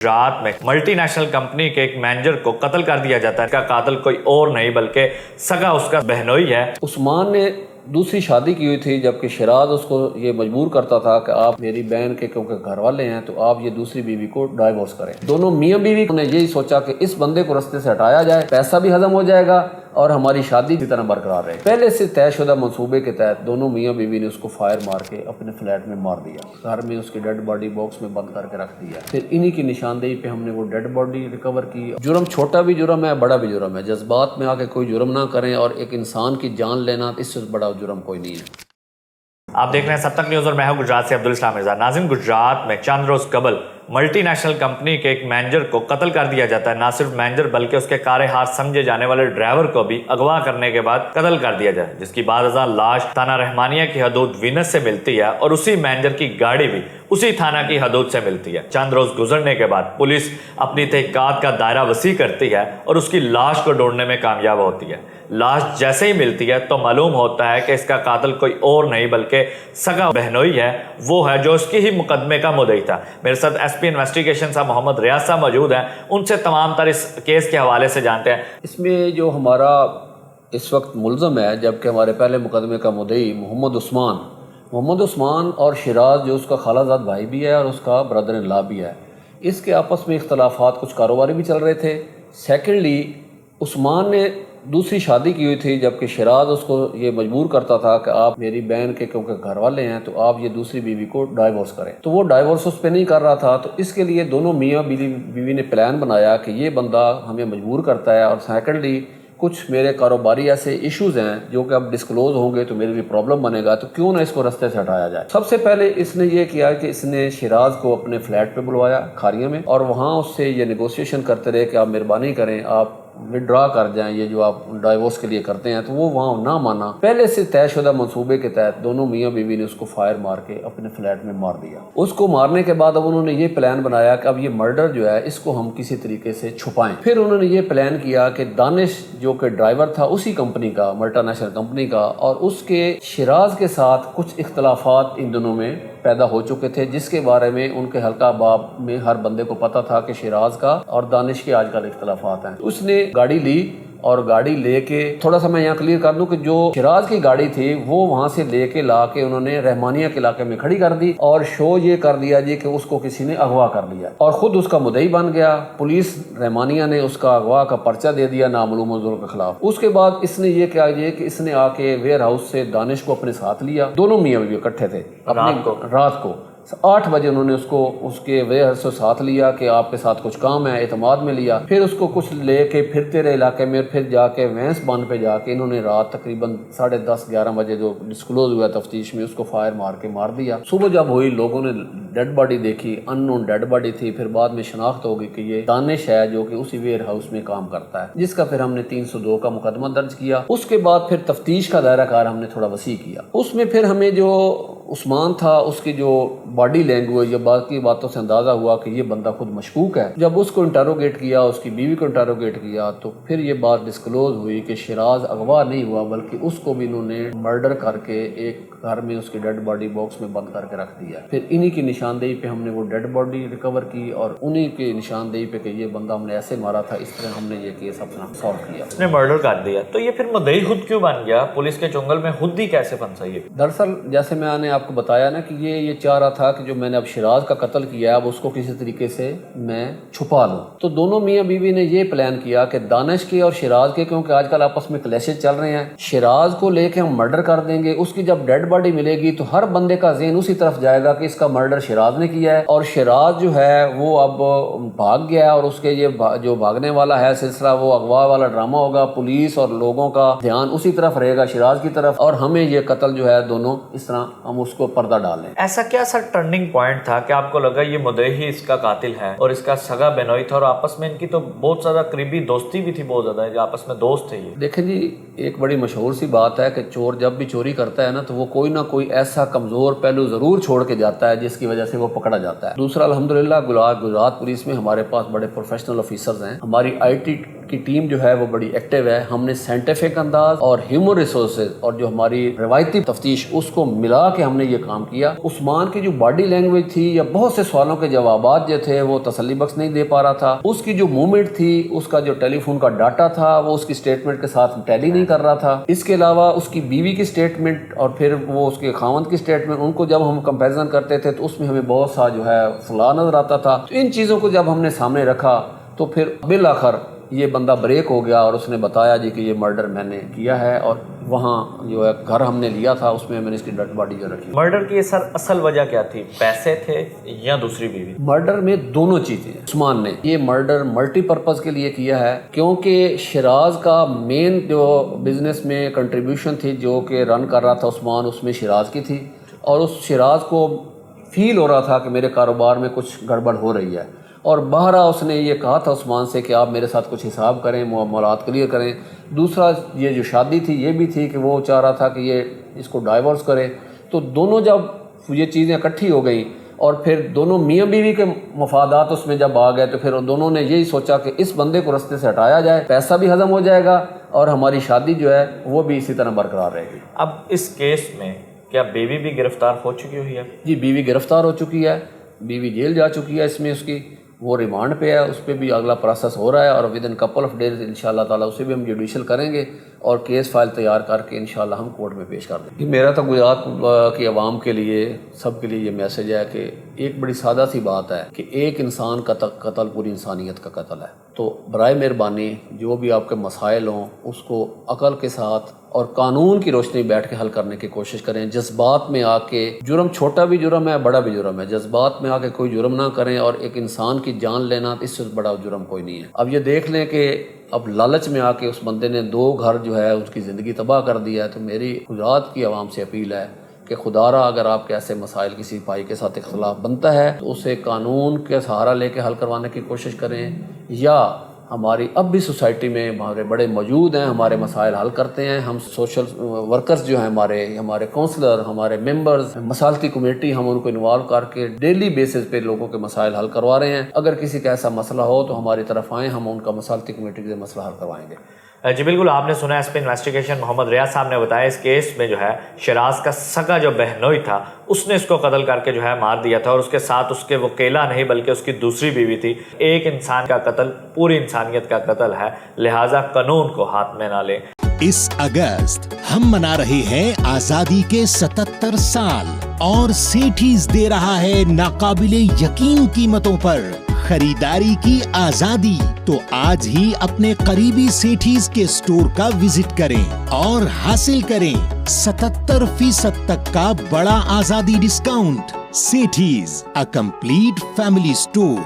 गुजरात में multi national company के एक मैनेजर को कत्ल कर दिया जाता है। इसका कातिल कोई और नहीं बल्कि सगा उसका बहनोई है। उस्मान ने दूसरी शादी की हुई थी, जबकि शिराज उसको ये मजबूर करता था कि आप मेरी बहन के क्योंकि घर वाले हैं तो आप ये दूसरी बीवी को डाइवोर्स करें। दोनों मियाँ बीवी ने यही सोचा कि इस बंदे को रास्ते से हटाया जाए, पैसा भी हजम हो जाएगा और हमारी शादी की तरह बरकरार रहे। पहले से तयशुदा मंसूबे के तहत दोनों मियाँ बीवी ने उसको फायर मार के अपने फ्लैट में मार दिया। घर में उसकी डेड बॉडी बॉक्स में बंद करके रख दिया। फिर इन्हीं की निशानदेही पे हमने वो डेड बॉडी रिकवर की। जुर्म छोटा भी जुर्म है, बड़ा भी जुर्म है। जज्बात में आके कोई जुर्म ना करें और एक इंसान की जान लेना, इससे बड़ा जुर्म कोई नहीं है। आप देख रहे हैं सब तक न्यूज़ और मैं हूं गुजरात से अब्दुल इस्लाम मिर्जा। नाज़रीन, गुजरात में चंद रोज कबल मल्टी नेशनल कंपनी के एक मैनेजर को कत्ल कर दिया जाता है। ना सिर्फ मैनेजर बल्कि उसके कारे हाथ समझे जाने वाले ड्राइवर को भी अगवा करने के बाद कत्ल कर दिया जाए, जिसकी बाद लाश थाना रहमानिया की हदूद वीनस से मिलती है और उसी मैनेजर की गाड़ी भी उसी थाना की हदूद से मिलती है। चंद रोज गुजरने के बाद पुलिस अपनी तहकीकात का दायरा वसी करती है और उसकी लाश को ढूंढने में कामयाब होती है। लाश जैसे ही मिलती है तो मालूम होता है कि इसका कातिल कोई और नहीं बल्कि सगा बहनोई है, वो है जो उसकी ही मुकदमे का मुद्दई था। मेरे साथ एसपी इन्वेस्टिगेशन साहब मोहम्मद रियाज साहब मौजूद हैं, उनसे तमाम तर इस केस के हवाले से जानते हैं। इसमें जो हमारा इस वक्त मुलज़म है, जबकि हमारे पहले मुकदमे का मुद्दई मोहम्मद उस्मान और शिराज जो उसका खालाजाद भाई भी है और उसका ब्रदर इन लॉ भी है, इसके आपस में इख्तलाफात, कुछ कारोबारी भी चल रहे थे। सेकेंडली उस्मान ने दूसरी शादी की हुई थी, जबकि शिराज उसको ये मजबूर करता था कि आप मेरी बहन के क्योंकि घर वाले हैं तो आप ये दूसरी बीवी को डाइवोर्स करें। तो वो डाइवोर्स उस पर नहीं कर रहा था, तो इसके लिए दोनों मियाँ बीवी ने प्लान बनाया कि ये बंदा हमें मजबूर करता है और सेकेंडली कुछ मेरे कारोबारी ऐसे इश्यूज़ हैं जो कि अब डिस्क्लोज होंगे तो मेरे लिए प्रॉब्लम बनेगा, तो क्यों ना इसको रास्ते से हटाया जाए। सबसे पहले इसने ये किया कि इसने शिराज को अपने फ्लैट पे बुलवाया खारिया में और वहाँ उससे ये नेगोशिएशन करते रहे कि आप मेहरबानी करें, आप विड्रॉ कर जाएं ये जो आप डाइवोर्स के लिए करते हैं। तो वो वहाँ ना माना। पहले से तयशुदा मंसूबे के तहत दोनों मियाँ बीवी ने उसको फायर मार के अपने फ्लैट में मार दिया। उसको मारने के बाद अब उन्होंने ये प्लान बनाया कि अब ये मर्डर जो है इसको हम किसी तरीके से छुपाएं। फिर उन्होंने ये प्लान किया कि दानिश जो कि ड्राइवर था उसी कंपनी का, मल्टीनेशनल कंपनी का, और उसके शिराज के साथ कुछ इख्तलाफात इन दोनों में पैदा हो चुके थे, जिसके बारे में उनके हल्का बाब में हर बंदे को पता था कि शिराज का और दानिश के आजकल इख्तलाफात हैं। उसने गाड़ी ली और गाड़ी लेके, थोड़ा सा मैं यहाँ क्लियर कर दूं कि जो शिराज की गाड़ी थी वो वहाँ से लेके ला के उन्होंने रहमानिया के इलाके में खड़ी कर दी और शो ये कर दिया जी कि उसको किसी ने अगवा कर लिया और खुद उसका मुद्दई बन गया। पुलिस रहमानिया ने उसका अगवा का पर्चा दे दिया नामालूम मजदूर के खिलाफ। उसके बाद इसने ये किया ये कि इसने आके वेयर हाउस से दानिश को अपने साथ लिया। दोनों मियाँ बीवी इकट्ठे थे। रात को 8 बजे उन्होंने उसको उसके वेयर से साथ लिया कि आपके साथ कुछ काम है, एतमाद में लिया। फिर उसको कुछ लेके फिरते रहे इलाके में, फिर जाके भैंस बांध पे जाके इन्होंने रात तकरीबन 10:30-11 बजे जो डिस्क्लोज हुआ तफ्तीश में, उसको फायर मार के मार दिया। सुबह जब हुई लोगों ने डेड बॉडी देखी, अननोन डेड बॉडी थी। फिर बाद में शनाख्त हो गई कि ये दानिश है जो कि उसी वेयर हाउस में काम करता है, जिसका फिर हमने 302 का मुकदमा दर्ज किया। उसके बाद फिर तफ्तीश का दायरा कार हमने थोड़ा वसी किया। उसमें फिर हमें जो उस्मान था उसकी जो बॉडी लैंग्वेज या बाकी बातों से अंदाजा हुआ कि ये बंदा खुद मशकूक है। जब उसको इंटरोगेट किया, उसकी बीवी को इंटरोगेट किया, तो फिर ये बात डिस्क्लोज हुई कि शिराज अगवा नहीं हुआ बल्कि उसको भी इन्होंने मर्डर करके एक घर में उसकी डेड बॉडी बॉक्स में बंद करके रख दिया। फिर इन्हीं की निशानदेही पे हमने वो डेड बॉडी रिकवर की और उन्हीं की निशानदेही पे कि ये बंदा हमने ऐसे मारा था, इस तरह हमने ये केस अपना सॉल्व किया। उसने मर्डर कर दिया, तो ये फिर मुद्दई खुद क्यों बन गया? पुलिस के चुंगल में खुद ही कैसे फंसा? दरअसल जैसे मैंने आपको बताया ना कि ये चाह रहा था कि जो मैंने अब शिराज का कत्ल किया है अब उसको किसी तरीके से मैं छुपा लूं। तो दोनों मियाँ बीवी ने ये प्लान किया कि दानिश के और शिराज के, क्योंकि आजकल आपस में क्लैशेज चल रहे हैं, शिराज को लेके हम मर्डर कर देंगे, उसकी जब डेड बॉडी मिलेगी तो हर बंदे का ज़हन उसी तरफ जाएगा कि इसका मर्डर शिराज ने किया है और शिराज जो है वो अब भाग गया है और उसके ये जो भागने वाला है सिलसिला वो अगवा वाला ड्रामा होगा। पुलिस और लोगों का ध्यान उसी तरफ रहेगा, शिराज की तरफ, और हमें ये कत्ल जो है दोनों इस तरह हम उसको पर्दा डालें। ऐसा क्या सर टर्निंग पॉइंट था कि आपको लगा ये मुद्दई ही इसका कातिल है और इसका सगा बहनोई था और आपस में इनकी तो बहुत ज्यादा करीबी दोस्ती भी थी, बहुत ज्यादा जो आपस में दोस्त थे ये? देखें जी, एक बड़ी मशहूर सी बात है कि चोर जब भी चोरी करता है ना तो वो कोई ना कोई ऐसा कमजोर पहलू जरूर छोड़ के जाता है जिसकी वजह से वो पकड़ा जाता है। दूसरा, अल्हम्दुलिल्लाह गुजरात पुलिस में हमारे पास बड़े प्रोफेशनल ऑफिसर्स हैं। हमारी IT کی ٹیم جو ہے وہ بڑی ایکٹیو ہے. ہم نے سائنٹیفک انداز اور ہیومن ریسورسز اور جو ہماری روایتی تفتیش اس کو ملا کے ہم نے یہ کام کیا. عثمان کی جو باڈی لینگویج تھی یا بہت سے سوالوں کے جوابات جو تھے وہ تسلی بخش نہیں دے پا رہا تھا. اس کی جو موومنٹ تھی، اس کا جو ٹیلی فون کا ڈاٹا تھا وہ اس کی اسٹیٹمنٹ کے ساتھ ٹیلی نہیں کر رہا تھا. اس کے علاوہ اس کی بیوی کی اسٹیٹمنٹ اور پھر وہ اس کے خاوند کی اسٹیٹمنٹ، ان کو جب ہم کمپیریزن کرتے تھے تو اس میں ہمیں بہت سا جو ہے فلاں نظر آتا تھا. تو ان چیزوں کو جب ہم نے سامنے رکھا تو پھر بالآخر یہ بندہ بریک ہو گیا اور اس نے بتایا جی کہ یہ مرڈر میں نے کیا ہے. اور وہاں جو ہے گھر ہم نے لیا تھا، اس میں نے اس کی ڈیڈ باڈی جو رکھی. مرڈر کی سر اصل وجہ کیا تھی؟ پیسے تھے یا دوسری بیوی؟ مرڈر میں دونوں چیزیں. عثمان نے یہ مرڈر ملٹی پرپز کے لیے کیا ہے کیونکہ شیراز کا مین جو بزنس میں کنٹریبیوشن تھی جو کہ رن کر رہا تھا عثمان، اس میں شیراز کی تھی. اور اس شیراز کو فیل ہو رہا تھا کہ میرے کاروبار میں کچھ گڑبڑ ہو رہی ہے، اور بہرحال اس نے یہ کہا تھا عثمان سے کہ آپ میرے ساتھ کچھ حساب کریں، معاملات کلیئر کریں. دوسرا یہ جو شادی تھی یہ بھی تھی کہ وہ چاہ رہا تھا کہ یہ اس کو ڈائیورس کرے. تو دونوں جب یہ چیزیں اکٹھی ہو گئیں اور پھر دونوں میاں بیوی کے مفادات اس میں جب آ گئے تو پھر دونوں نے یہی سوچا کہ اس بندے کو رستے سے ہٹایا جائے، پیسہ بھی ہضم ہو جائے گا اور ہماری شادی جو ہے وہ بھی اسی طرح برقرار رہے گی. اب اس کیس میں کیا بیوی بھی گرفتار ہو چکی ہوئی ہے؟ جی بیوی گرفتار ہو چکی ہے، بیوی جیل جا چکی ہے. اس میں اس کی وہ ریمانڈ پہ ہے، اس پہ بھی اگلا پروسیس ہو رہا ہے اور with in couple of days انشاءاللہ تعالیٰ اسے بھی ہم جوڈیشل کریں گے اور کیس فائل تیار کر کے انشاءاللہ ہم کورٹ میں پیش کر دیں گے. میرا تو گجرات کی عوام کے لیے سب کے لیے یہ میسج ہے کہ ایک بڑی سادہ سی بات ہے کہ ایک انسان کا قتل پوری انسانیت کا قتل ہے. تو برائے مہربانی جو بھی آپ کے مسائل ہوں اس کو عقل کے ساتھ اور قانون کی روشنی بیٹھ کے حل کرنے کی کوشش کریں. جذبات میں آ کے، جرم چھوٹا بھی جرم ہے بڑا بھی جرم ہے، جذبات میں آ کے کوئی جرم نہ کریں. اور ایک انسان کی جان لینا اس سے بڑا جرم کوئی نہیں ہے. اب یہ دیکھ لیں کہ اب لالچ میں آ کے اس بندے نے 2 گھر جو ہے اس کی زندگی تباہ کر دیا ہے. تو میری گجرات کی عوام سے اپیل ہے کہ خدا را اگر آپ کے ایسے مسائل کسی بھائی کے ساتھ اختلاف بنتا ہے تو اسے قانون کے سہارا لے کے حل کروانے کی کوشش کریں، یا ہماری اب بھی سوسائٹی میں ہمارے بڑے موجود ہیں، ہمارے مسائل حل کرتے ہیں. ہم سوشل ورکرز جو ہیں ہمارے کونسلر، ہمارے ممبرز، مسالتی کمیٹی، ہم ان کو انوالو کر کے ڈیلی بیسس پہ لوگوں کے مسائل حل کروا رہے ہیں. اگر کسی کا ایسا مسئلہ ہو تو ہماری طرف آئیں، ہم ان کا مسالتی کمیٹی سے مسئلہ حل کروائیں گے. جی بالکل، آپ نے سنا اس پہ انویسٹیگیشن محمد ریاض صاحب نے بتایا اس کیس میں جو ہے شیراز کا سگا جو بہنوئی تھا اس نے اس کو قتل کر کے جو ہے مار دیا تھا، اور اس کے ساتھ اس کے وہ اکیلا نہیں بلکہ اس کی دوسری بیوی تھی. ایک انسان کا قتل پوری انسانیت کا قتل ہے، لہٰذا قانون کو ہاتھ میں نہ لیں. اس اگست ہم منا رہے ہیں آزادی کے 77 سال اور سیٹھیز دے رہا ہے ناقابل یقین قیمتوں پر خریداری کی آزادی. تو آج ہی اپنے قریبی سیٹھیز کے سٹور کا وزٹ کریں اور حاصل کریں 77% تک کا بڑا آزادی discount. Sethi's, a complete family store.